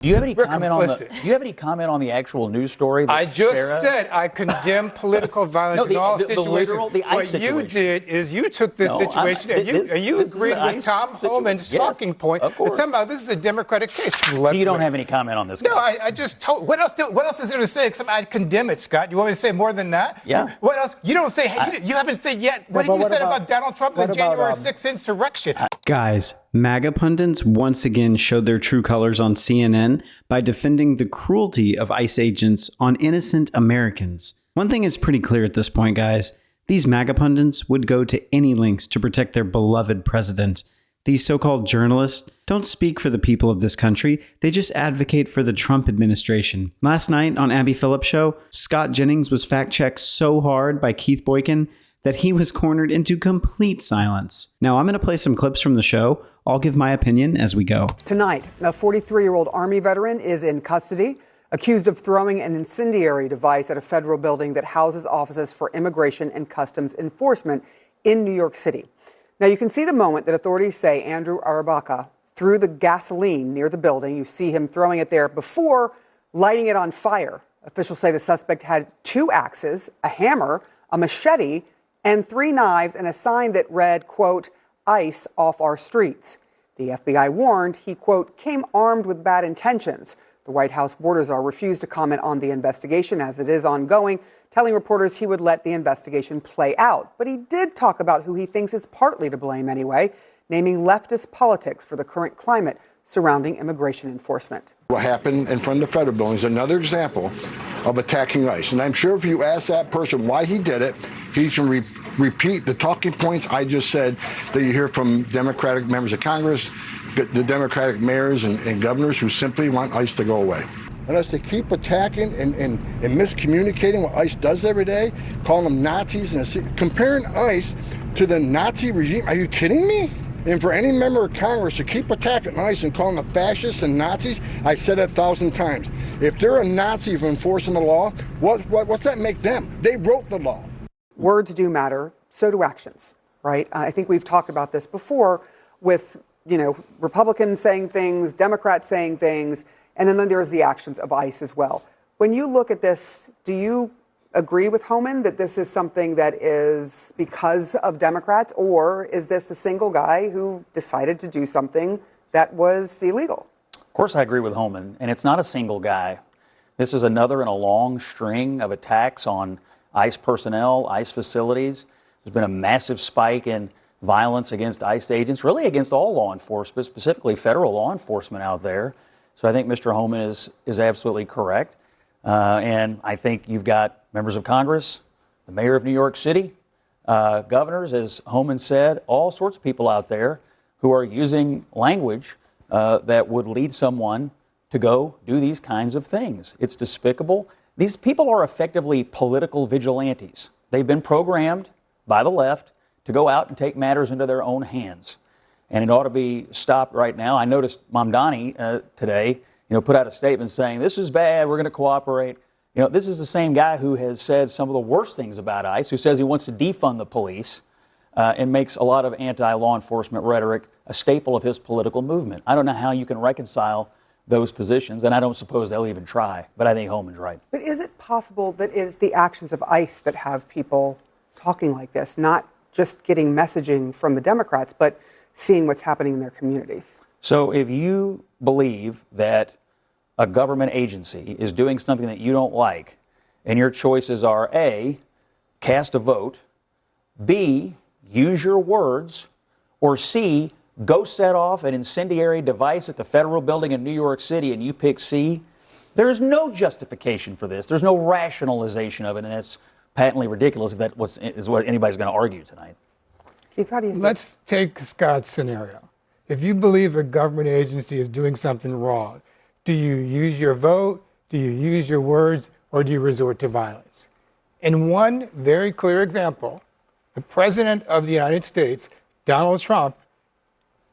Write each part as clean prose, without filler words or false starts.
Do you have any We're comment complicit. do you have any comment on the actual news story? That I just Sarah? said I condemn political violence in all situations. The ICE what situation. you did is you took this situation and you agreed with Tom Homan's talking point. Of course. But somehow this is a Democratic case. So you don't have any comment on this? No, I just told. What else is there to say except I condemn it, Scott? You want me to say more than that? Yeah. What else? You don't say. You haven't said yet. What did you say about Donald Trump and the January 6th insurrection? Guys, MAGA pundits once again showed their true colors on CNN by defending the cruelty of ICE agents on innocent Americans. One thing is pretty clear at this point, guys. These MAGA pundits would go to any lengths to protect their beloved president. These so-called journalists don't speak for the people of this country. They just advocate for the Trump administration. Last night on Abby Phillip show, Scott Jennings was fact-checked so hard by Keith Boykin that he was cornered into complete silence. Now, I'm going to play some clips from the show. I'll give my opinion as we go. Tonight, a 43-year-old Army veteran is in custody, accused of throwing an incendiary device at a federal building that houses offices for Immigration and Customs Enforcement in New York City. Now, you can see the moment that authorities say Andrew Arabaca threw the gasoline near the building. You see him throwing it there before lighting it on fire. Officials say the suspect had 2 axes, a hammer, a machete, and 3 knives and a sign that read, quote, "ICE off our streets." The FBI warned he, quote, "came armed with bad intentions." The White House Border Czar refused to comment on the investigation as it is ongoing, telling reporters he would let the investigation play out. But he did talk about who he thinks is partly to blame anyway, naming leftist politics for the current climate surrounding immigration enforcement. What happened in front of the federal building is another example of attacking ICE. And I'm sure if you ask that person why he did it, he can repeat the talking points I just said that you hear from Democratic members of Congress, the Democratic mayors and governors who simply want ICE to go away. And as they keep attacking and miscommunicating what ICE does every day, calling them Nazis and comparing ICE to the Nazi regime, are you kidding me? And for any member of Congress to keep attacking ICE and calling them fascists and Nazis, I said it 1,000 times. If they're a Nazi for enforcing the law, what's that make them? They wrote the law. Words do matter, so do actions, right? I think we've talked about this before with, Republicans saying things, Democrats saying things, and then there's the actions of ICE as well. When you look at this, do you agree with Homan that this is something that is because of Democrats, or is this a single guy who decided to do something that was illegal? Of course I agree with Homan, and it's not a single guy. This is another in a long string of attacks on ICE personnel, ICE facilities. There's been a massive spike in violence against ICE agents, really against all law enforcement, specifically federal law enforcement out there. So I think Mr. Homan is absolutely correct. And I think you've got members of Congress, the mayor of New York City, governors, as Homan said, all sorts of people out there who are using language that would lead someone to go do these kinds of things. It's despicable. These people are effectively political vigilantes. They've been programmed by the left to go out and take matters into their own hands. And it ought to be stopped right now. I noticed Mamdani today, put out a statement saying, this is bad, we're going to cooperate. This is the same guy who has said some of the worst things about ICE, who says he wants to defund the police and makes a lot of anti-law enforcement rhetoric a staple of his political movement. I don't know how you can reconcile those positions, and I don't suppose they'll even try, but I think Homan's right. But is it possible that it is the actions of ICE that have people talking like this, not just getting messaging from the Democrats, but seeing what's happening in their communities? So if you believe that a government agency is doing something that you don't like, and your choices are A, cast a vote, B, use your words, or C, go set off an incendiary device at the federal building in New York City, and you pick C, there's no justification for this. There's no rationalization of it, and it's patently ridiculous if that is what anybody's going to argue tonight. Keith, how do you Let's take Scott's scenario. If you believe a government agency is doing something wrong, do you use your vote, do you use your words, or do you resort to violence? In one very clear example, the President of the United States, Donald Trump,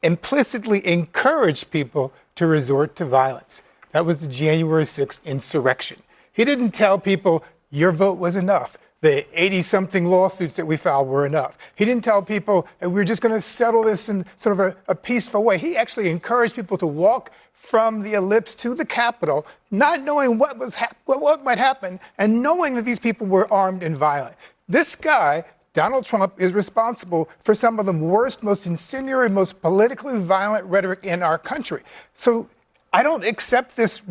implicitly encouraged people to resort to violence. That was the January 6th insurrection. He didn't tell people, your vote was enough. the 80-something lawsuits that we filed were enough. He didn't tell people that we were just going to settle this in sort of a peaceful way. He actually encouraged people to walk from the ellipse to the Capitol, not knowing what might happen, and knowing that these people were armed and violent. This guy, Donald Trump, is responsible for some of the worst, most incendiary, most politically violent rhetoric in our country. So I don't accept this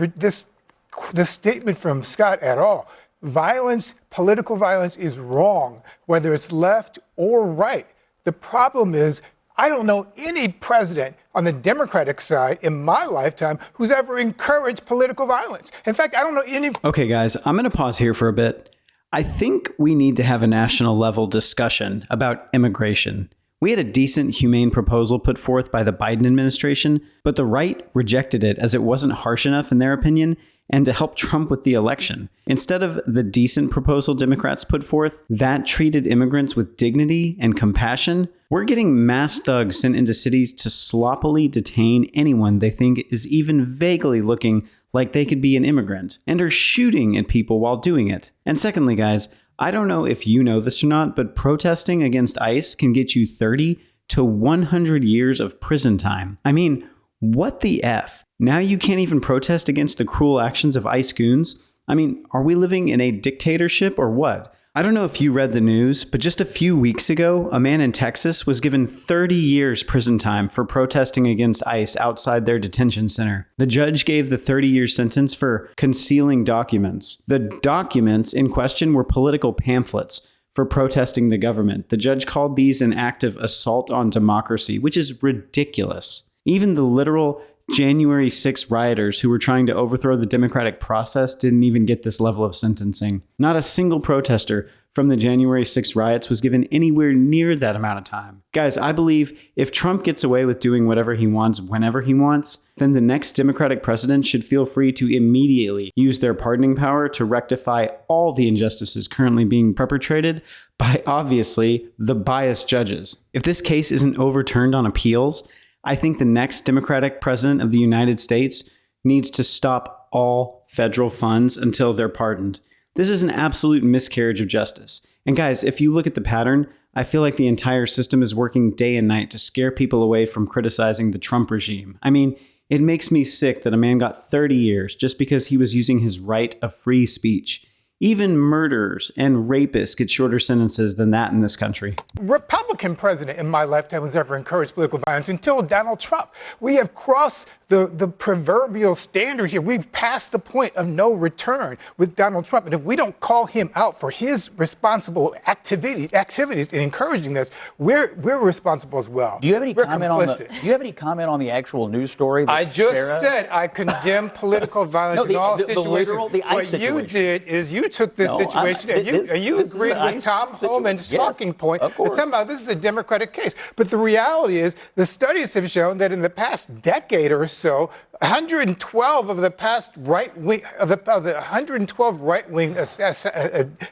statement from Scott at all. Violence, political violence is wrong, whether it's left or right. The problem is, I don't know any president on the Democratic side in my lifetime who's ever encouraged political violence. In fact, I don't know any. Okay, guys, I'm going to pause here for a bit. I think we need to have a national level discussion about immigration. We had a decent, humane proposal put forth by the Biden administration, but the right rejected it as it wasn't harsh enough in their opinion and to help Trump with the election. Instead of the decent proposal Democrats put forth that treated immigrants with dignity and compassion, we're getting mass thugs sent into cities to sloppily detain anyone they think is even vaguely looking like they could be an immigrant, and are shooting at people while doing it. And secondly, guys, I don't know if you know this or not, but protesting against ICE can get you 30 to 100 years of prison time. I mean, what the F? Now you can't even protest against the cruel actions of ICE goons? I mean, are we living in a dictatorship or what? I don't know if you read the news, but just a few weeks ago, a man in Texas was given 30 years prison time for protesting against ICE outside their detention center. The judge gave the 30-year sentence for concealing documents. The documents in question were political pamphlets for protesting the government. The judge called these an act of assault on democracy, which is ridiculous. Even the literal January 6 rioters who were trying to overthrow the democratic process didn't even get this level of sentencing. Not a single protester from the January 6 riots was given anywhere near that amount of time. Guys, I believe if Trump gets away with doing whatever he wants whenever he wants, then the next Democratic president should feel free to immediately use their pardoning power to rectify all the injustices currently being perpetrated by, obviously, the biased judges. If this case isn't overturned on appeals, I think the next Democratic president of the United States needs to stop all federal funds until they're pardoned. This is an absolute miscarriage of justice. And guys, if you look at the pattern, I feel like the entire system is working day and night to scare people away from criticizing the Trump regime. I mean, it makes me sick that a man got 30 years just because he was using his right of free speech. Even murderers and rapists get shorter sentences than that in this country. Republican president in my lifetime has ever encouraged political violence until Donald Trump. We have crossed the proverbial standard here. We've passed the point of no return with Donald Trump. And if we don't call him out for his responsible activities in encouraging this, we're responsible as well. Do you have any comment on the actual news story? I just said I condemn political violence in all situations. What you did is you took this situation and you agreed with Tom Homan's talking point that somehow this is a Democratic case. But the reality is the studies have shown that in the past decade or so, 112 of the past right-wing, of the 112 right-wing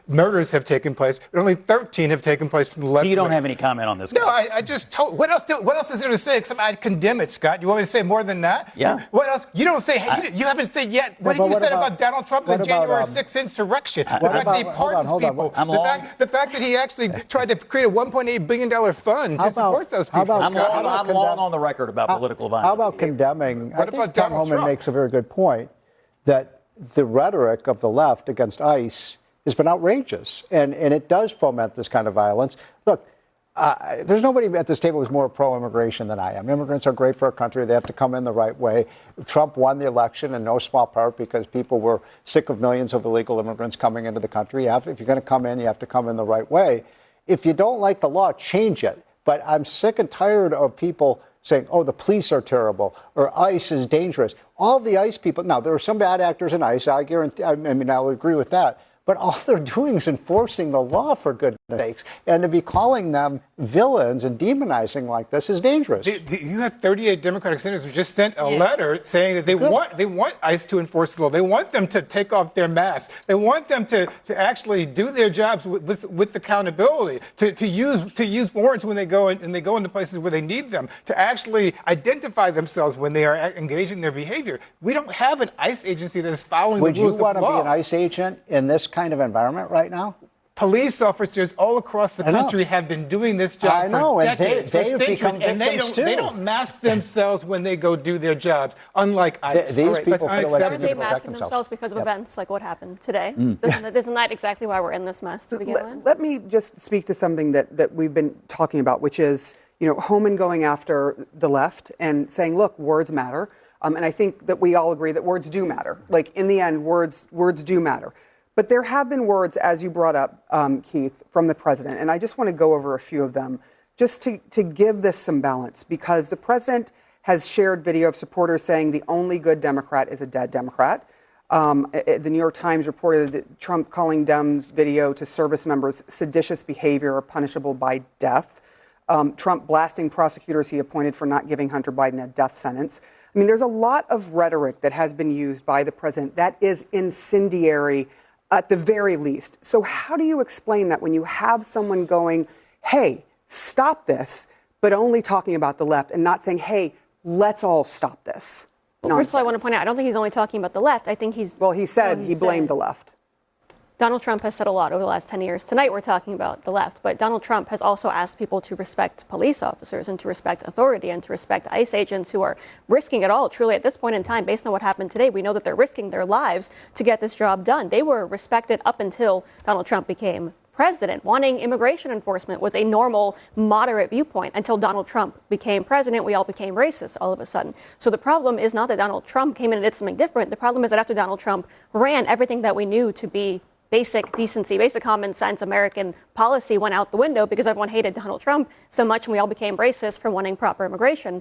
murders have taken place, but only 13 have taken place from the left. So you don't have any comment on this? No, I just told. What else is there to say except I condemn it, Scott? You want me to say more than that? Yeah. What else? You don't say. You haven't said yet. What have you said about Donald Trump and the January 6th insurrection? The fact that he pardons people. The fact that he actually tried to create a $1.8 billion fund to support those people. I'm long on the record about political violence. How about condemning? What about Tom Homan makes a very good point that the rhetoric of the left against ICE has been outrageous, and it does foment this kind of violence. Look, there's nobody at this table who's more pro-immigration than I am. Immigrants are great for our country. They have to come in the right way. Trump won the election in no small part because people were sick of millions of illegal immigrants coming into the country. If you're going to come in, you have to come in the right way. If you don't like the law, change it. But I'm sick and tired of people saying, oh, the police are terrible, or ICE is dangerous. All the ICE people, now, there are some bad actors in ICE, I guarantee, I'll agree with that. But all they're doing is enforcing the law, for goodness sakes. And to be calling them villains and demonizing like this is dangerous. You have 38 Democratic senators who just sent a letter saying that they want ICE to enforce the law. They want them to take off their masks. They want them to actually do their jobs with accountability, to use warrants when they go into places where they need them, to actually identify themselves when they are engaging their behavior. We don't have an ICE agency that is following the rules of law. Would you want to be an ICE agent in this kind of environment right now? Police officers all across the country have been doing this job for decades, for centuries, and they don't mask themselves when they go do their jobs, unlike ICE. These people feel like Are they masking themselves because of events like what happened today? Isn't that exactly why we're in this mess to begin with? Let me just speak to something that we've been talking about, which is, Homan going after the left and saying, look, words matter. And I think that we all agree that words do matter. Like, in the end, words do matter. But there have been words, as you brought up, Keith, from the president. And I just want to go over a few of them just to give this some balance, because the president has shared video of supporters saying the only good Democrat is a dead Democrat. The New York Times reported that Trump calling Dems video to service members seditious behavior or punishable by death. Trump blasting prosecutors he appointed for not giving Hunter Biden a death sentence. I mean, there's a lot of rhetoric that has been used by the president that is incendiary at the very least. So how do you explain that when you have someone going, hey, stop this, but only talking about the left and not saying, hey, let's all stop this? Well, first of all, I want to point out, I don't think he's only talking about the left. I think he's... Well, he said he blamed the left. Donald Trump has said a lot over the last 10 years. Tonight we're talking about the left, but Donald Trump has also asked people to respect police officers and to respect authority and to respect ICE agents who are risking it all. Truly, at this point in time, based on what happened today, we know that they're risking their lives to get this job done. They were respected up until Donald Trump became president. Wanting immigration enforcement was a normal, moderate viewpoint until Donald Trump became president. We all became racist all of a sudden. So the problem is not that Donald Trump came in and did something different. The problem is that after Donald Trump ran, everything that we knew to be basic decency, basic common sense American policy went out the window because everyone hated Donald Trump so much, and we all became racist for wanting proper immigration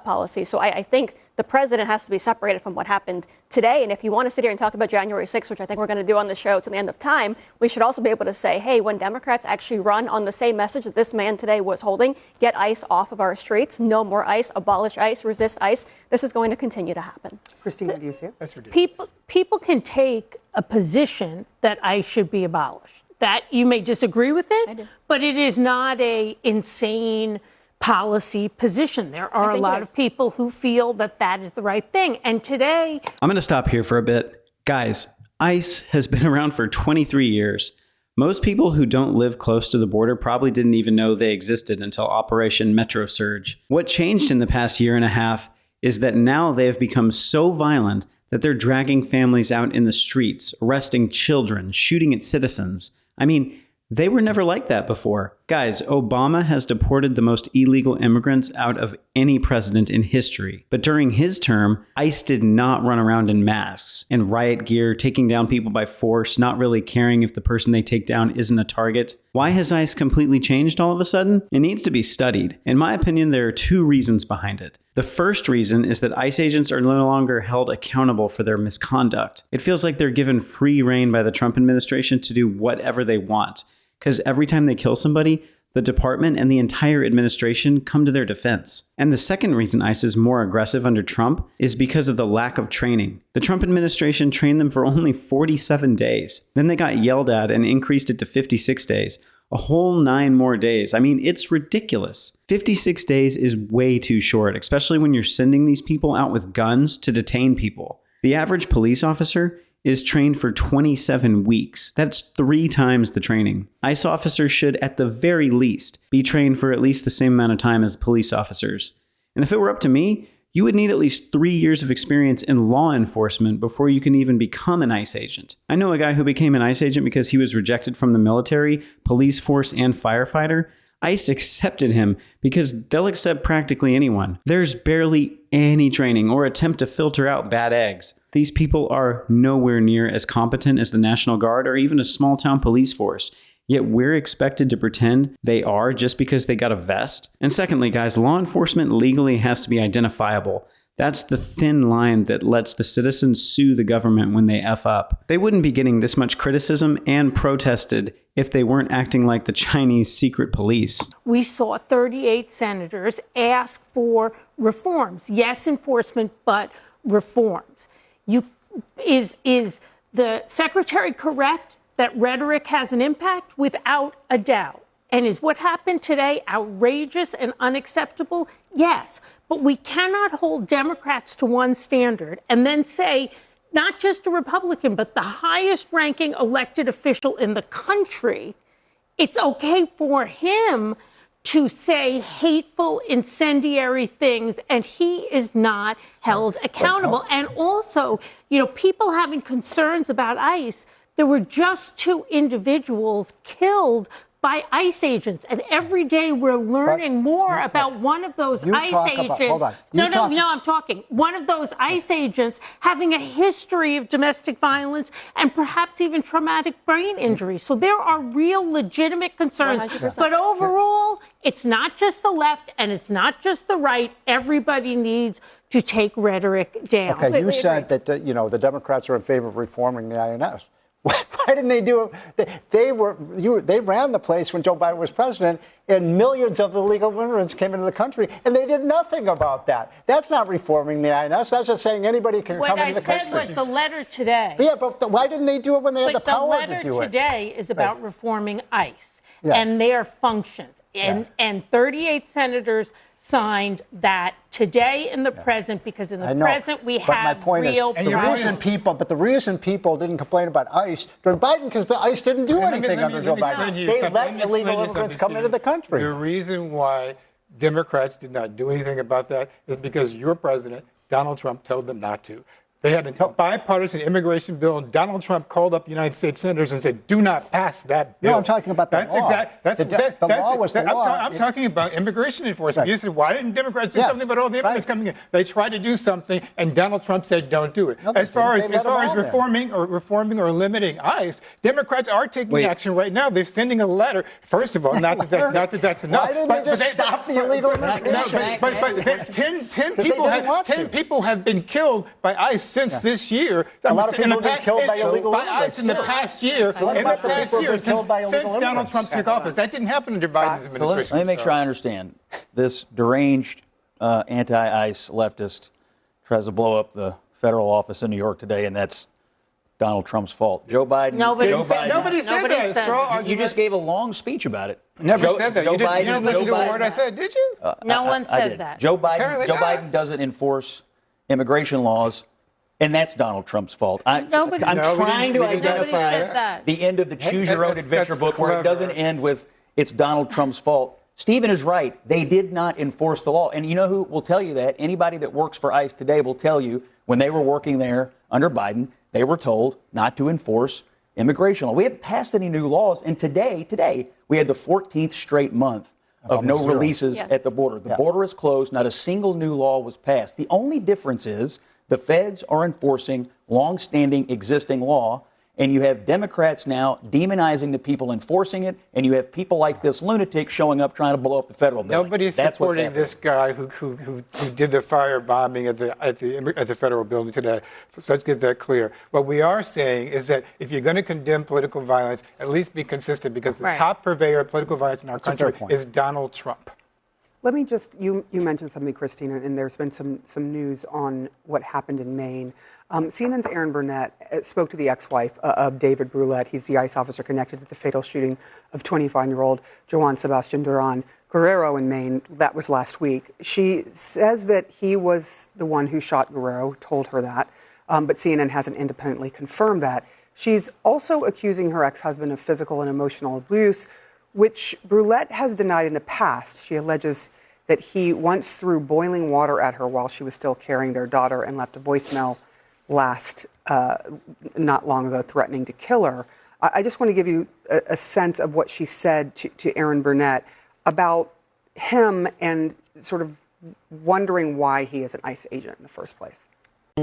policy. So I think the president has to be separated from what happened today. And if you want to sit here and talk about January 6th, which I think we're going to do on the show to the end of time, we should also be able to say, hey, when Democrats actually run on the same message that this man today was holding, get ICE off of our streets, no more ICE, abolish ICE, resist ICE, this is going to continue to happen. Christine, how do you see it? That's ridiculous. People can take a position that ICE should be abolished. That you may disagree with it, but it is not a insane policy position. There are a lot of people who feel that that is the right thing. And today... I'm going to stop here for a bit. Guys, ICE has been around for 23 years. Most people who don't live close to the border probably didn't even know they existed until Operation Metro Surge. What changed in the past year and a half is that now they have become so violent that they're dragging families out in the streets, arresting children, shooting at citizens. I mean, they were never like that before. Guys, Obama has deported the most illegal immigrants out of any president in history. But during his term, ICE did not run around in masks and riot gear, taking down people by force, not really caring if the person they take down isn't a target. Why has ICE completely changed all of a sudden? It needs to be studied. In my opinion, there are two reasons behind it. The first reason is that ICE agents are no longer held accountable for their misconduct. It feels like they're given free rein by the Trump administration to do whatever they want. Because every time they kill somebody, the department and the entire administration come to their defense. And the second reason ICE is more aggressive under Trump is because of the lack of training. The Trump administration trained them for only 47 days. Then they got yelled at and increased it to 56 days. A whole 9 more days. I mean, it's ridiculous. 56 days is way too short, especially when you're sending these people out with guns to detain people. The average police officer is trained for 27 weeks. That's 3 times the training. ICE officers should, at the very least, be trained for at least the same amount of time as police officers. And if it were up to me, you would need at least 3 years of experience in law enforcement before you can even become an ICE agent. I know a guy who became an ICE agent because he was rejected from the military, police force, and firefighter. ICE accepted him because they'll accept practically anyone. There's barely any training or attempt to filter out bad eggs. These people are nowhere near as competent as the National Guard or even a small-town police force. Yet we're expected to pretend they are just because they got a vest. And secondly, guys, law enforcement legally has to be identifiable. That's the thin line that lets the citizens sue the government when they F up. They wouldn't be getting this much criticism and protested if they weren't acting like the Chinese secret police. We saw 38 senators ask for reforms. Yes, enforcement, but reforms. Is the secretary correct that rhetoric has an impact? Without a doubt. And is what happened today outrageous and unacceptable? Yes. But we cannot hold Democrats to one standard and then say not just a Republican, but the highest ranking elected official in the country, it's okay for him to say hateful, incendiary things, and he is not held accountable. And also, people having concerns about ICE, there were just 2 individuals killed by ICE agents. And every day we're learning more about one of those ICE agents. I'm talking. One of those ICE agents having a history of domestic violence and perhaps even traumatic brain injury. So there are real legitimate concerns. 100%. But overall, it's not just the left and it's not just the right. Everybody needs to take rhetoric down. Okay, you said that, the Democrats are in favor of reforming the INS. Why didn't they do it? They ran the place when Joe Biden was president, and millions of illegal immigrants came into the country, and they did nothing about that. That's not reforming the INS. That's just saying anybody can come into the country. What I said was the letter today. Yeah, but why didn't they do it when they had the power to do it? The letter today is about reforming ICE and their functions. And 38 senators signed that today in the present, because in the present we have real problems. The reason people didn't complain about ICE during Biden, because the ICE didn't do anything under Joe Biden. They let illegal immigrants come into the country. The reason why Democrats did not do anything about that is because your president, Donald Trump, told them not to. They had a bipartisan immigration bill, and Donald Trump called up the United States senators and said, "Do not pass that bill." No, I'm talking about the law. The law was the law. I'm talking about immigration enforcement. Right. You said, "Why didn't Democrats do something about all the immigrants coming in?" They tried to do something, and Donald Trump said, "Don't do it." No, as far as reforming or limiting ICE, Democrats are taking action right now. They're sending a letter. First of all, not that that's enough. Why didn't they just stop the illegal immigration? But 10 people have been killed by ICE since this year. A lot of people have been killed by illegal immigrants in the past year. Since Donald Trump took office. That didn't happen under Biden's administration. So let me make sure I understand. This deranged anti-ICE leftist tries to blow up the federal office in New York today, and that's Donald Trump's fault. Joe Biden. Nobody said that. You just gave a long speech about it. Never said that. You didn't listen to a word I said, did you? No one said that. Joe Biden doesn't enforce immigration laws. And that's Donald Trump's fault. I'm trying to identify the end of the Choose Your Own Adventure book where it doesn't end with it's Donald Trump's fault. Stephen is right. They did not enforce the law. And you know who will tell you that? Anybody that works for ICE today will tell you when they were working there under Biden, they were told not to enforce immigration law. We haven't passed any new laws. And today, we had the 14th straight month of no releases at the border. The border is closed. Not a single new law was passed. The only difference is the feds are enforcing long-standing existing law, and you have Democrats now demonizing the people enforcing it, and you have people like this lunatic showing up trying to blow up the federal building. Nobody's supporting this guy who did the firebombing at the federal building today. So let's get that clear. What we are saying is that if you're going to condemn political violence, at least be consistent, because the top purveyor of political violence in our country is Donald Trump. Let me just, you mentioned something, Christina, and there's been some news on what happened in Maine. CNN's Aaron Burnett spoke to the ex-wife of David Brulette. He's the ICE officer connected to the fatal shooting of 25-year-old Joan Sebastian Duran Guerrero in Maine. That was last week. She says that he was the one who shot Guerrero, told her that, but CNN hasn't independently confirmed that. She's also accusing her ex-husband of physical and emotional abuse, which Brulette has denied in the past. She alleges that he once threw boiling water at her while she was still carrying their daughter and left a voicemail not long ago threatening to kill her. I just want to give you a sense of what she said to Aaron Burnett about him and sort of wondering why he is an ICE agent in the first place.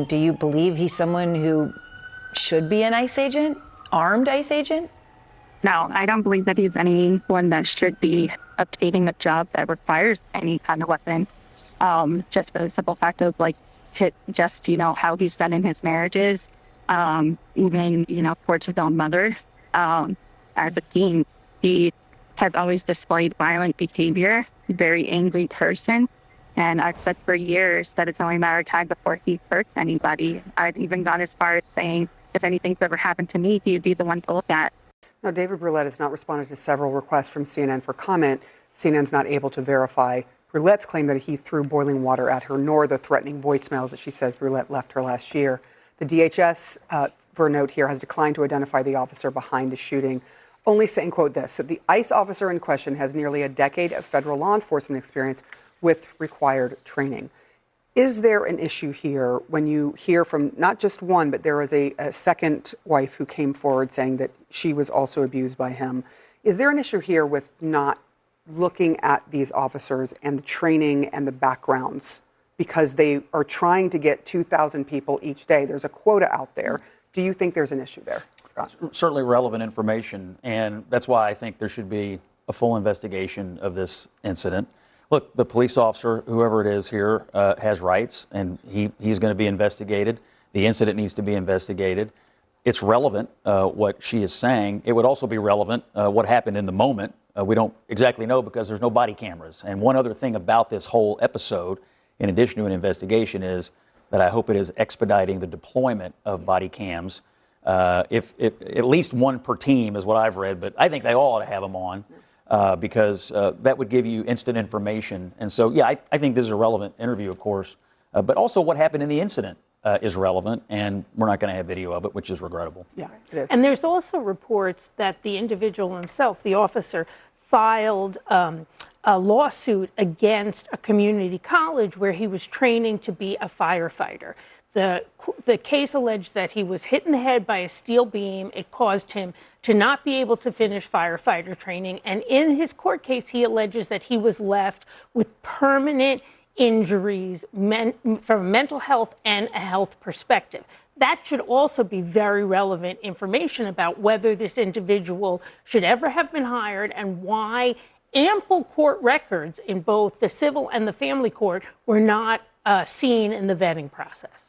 Do you believe he's someone who should be an ICE agent, armed ICE agent? No, I don't believe that he's anyone that should be obtaining a job that requires any kind of weapon. Just for the simple fact of how he's done in his marriages, even, towards his own mother. As a teen, he has always displayed violent behavior, very angry person. And I've said for years that it's only a matter of time before he hurts anybody. I've even gone as far as saying, if anything's ever happened to me, he'd be the one to look at. Now, David Brulette has not responded to several requests from CNN for comment. CNN's not able to verify Brulette's claim that he threw boiling water at her, nor the threatening voicemails that she says Brulette left her last year. The DHS, for a note here, has declined to identify the officer behind the shooting, only saying, quote, this: the ICE officer in question has nearly a decade of federal law enforcement experience with required training. Is there an issue here when you hear from not just one, but there was a second wife who came forward saying that she was also abused by him? Is there an issue here with not looking at these officers and the training and the backgrounds, because they are trying to get 2,000 people each day? There's a quota out there. Do you think there's an issue there, Scott? Certainly relevant information, and that's why I think there should be a full investigation of this incident. Look, the police officer, whoever it is here, has rights, and he's going to be investigated. The incident needs to be investigated. It's relevant, what she is saying. It would also be relevant, what happened in the moment. We don't exactly know because there's no body cameras. And one other thing about this whole episode, in addition to an investigation, is that I hope it is expediting the deployment of body cams. If at least one per team is what I've read, but I think they all ought to have them on. Because that would give you instant information. And so, yeah, I think this is a relevant interview, of course. But also what happened in the incident is relevant, and we're not going to have video of it, which is regrettable. Yeah, it is. And there's also reports that the individual himself, the officer, filed a lawsuit against a community college where he was training to be a firefighter. The case alleged that he was hit in the head by a steel beam. It caused him to not be able to finish firefighter training. And in his court case, he alleges that he was left with permanent injuries from a mental health and a health perspective. That should also be very relevant information about whether this individual should ever have been hired and why ample court records in both the civil and the family court were not seen in the vetting process.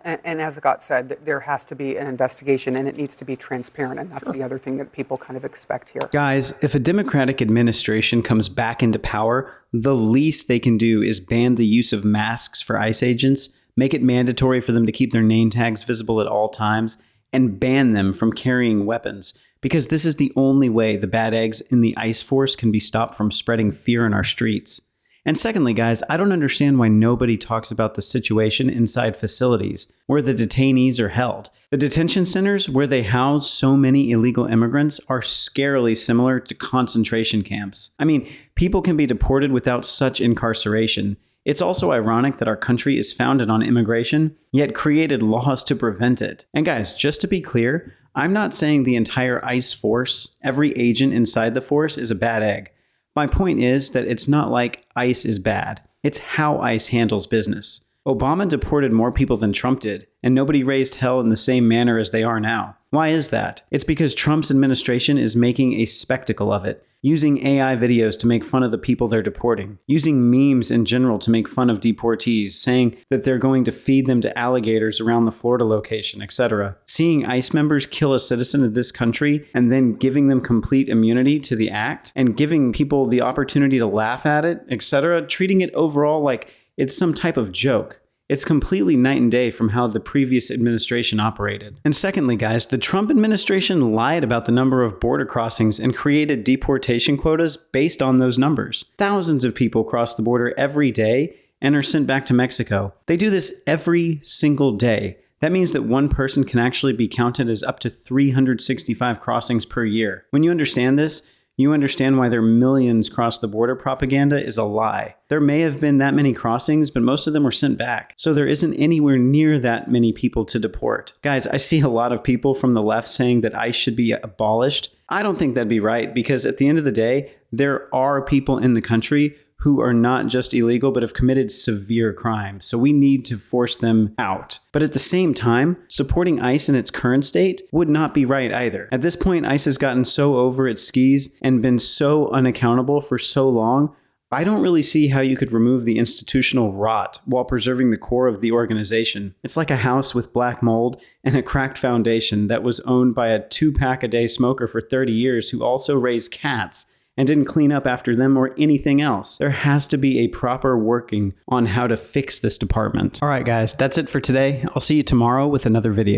And as Scott said, there has to be an investigation, and it needs to be transparent, and that's the other thing that people kind of expect here. Guys, if a Democratic administration comes back into power, the least they can do is ban the use of masks for ICE agents, make it mandatory for them to keep their name tags visible at all times, and ban them from carrying weapons, because this is the only way the bad eggs in the ICE force can be stopped from spreading fear in our streets. And secondly, guys, I don't understand why nobody talks about the situation inside facilities where the detainees are held. The detention centers where they house so many illegal immigrants are scarily similar to concentration camps. I mean, people can be deported without such incarceration. It's also ironic that our country is founded on immigration, yet created laws to prevent it. And guys, just to be clear, I'm not saying the entire ICE force, every agent inside the force, is a bad egg. My point is that it's not like ICE is bad. It's how ICE handles business. Obama deported more people than Trump did, and nobody raised hell in the same manner as they are now. Why is that? It's because Trump's administration is making a spectacle of it, using AI videos to make fun of the people they're deporting, using memes in general to make fun of deportees, saying that they're going to feed them to alligators around the Florida location, etc. Seeing ICE members kill a citizen of this country and then giving them complete immunity to the act and giving people the opportunity to laugh at it, etc., treating it overall like it's some type of joke. It's completely night and day from how the previous administration operated. And secondly, guys, the Trump administration lied about the number of border crossings and created deportation quotas based on those numbers. Thousands of people cross the border every day and are sent back to Mexico. They do this every single day. That means that one person can actually be counted as up to 365 crossings per year. When you understand this, you understand why their millions cross the border propaganda is a lie. There may have been that many crossings, but most of them were sent back. So there isn't anywhere near that many people to deport. Guys, I see a lot of people from the left saying that ICE should be abolished. I don't think that'd be right, because at the end of the day, there are people in the country who are not just illegal, but have committed severe crimes. So we need to force them out. But at the same time, supporting ICE in its current state would not be right either. At this point, ICE has gotten so over its skis and been so unaccountable for so long, I don't really see how you could remove the institutional rot while preserving the core of the organization. It's like a house with black mold and a cracked foundation that was owned by a 2-pack-a-day smoker for 30 years who also raised cats and didn't clean up after them or anything else. There has to be a proper working on how to fix this department. All right, guys, that's it for today. I'll see you tomorrow with another video.